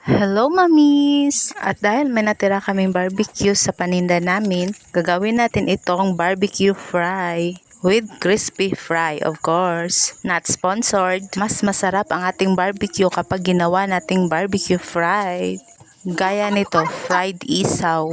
Hello, mamis! At dahil may natira kaming barbecue sa paninda namin, gagawin natin itong barbecue fry. With crispy fry, of course. Not sponsored. Mas masarap ang ating barbecue kapag ginawa nating barbecue fry. Gaya nito, fried isaw.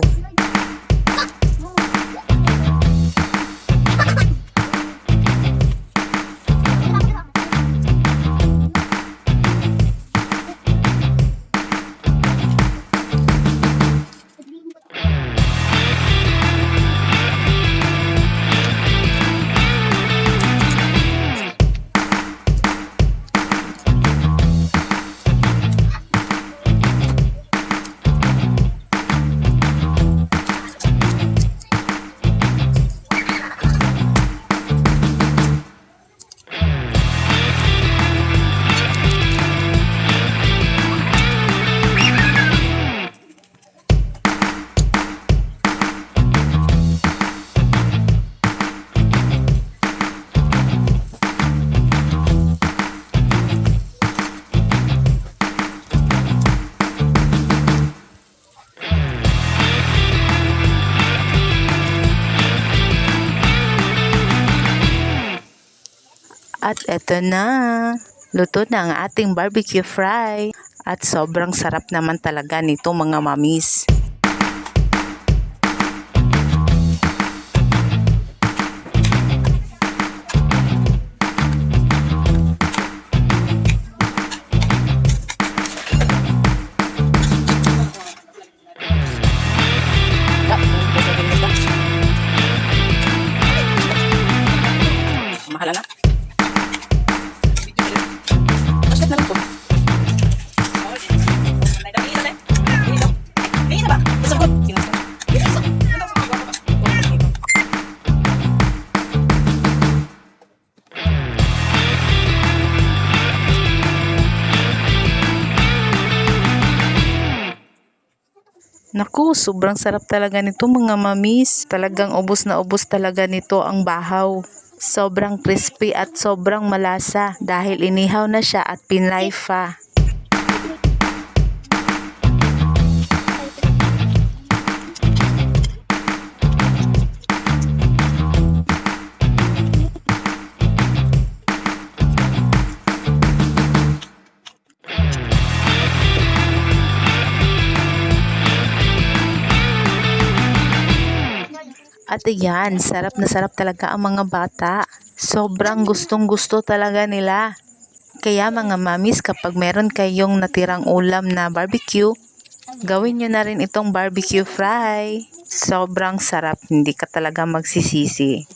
At eto na, luto na ang ating barbecue fry. At sobrang sarap naman talaga nito mga mamis. Mahala na. Naku, sobrang sarap talaga nito mga mamis. Talagang ubos na ubos talaga nito ang bahaw. Sobrang crispy at sobrang malasa dahil inihaw na siya at pinlay pa. At ayan, sarap na sarap talaga ang mga bata. Sobrang gustong gusto talaga nila. Kaya mga mamis, kapag meron kayong natirang ulam na barbecue, gawin nyo na rin itong barbecue fry. Sobrang sarap, hindi ka talaga magsisisi.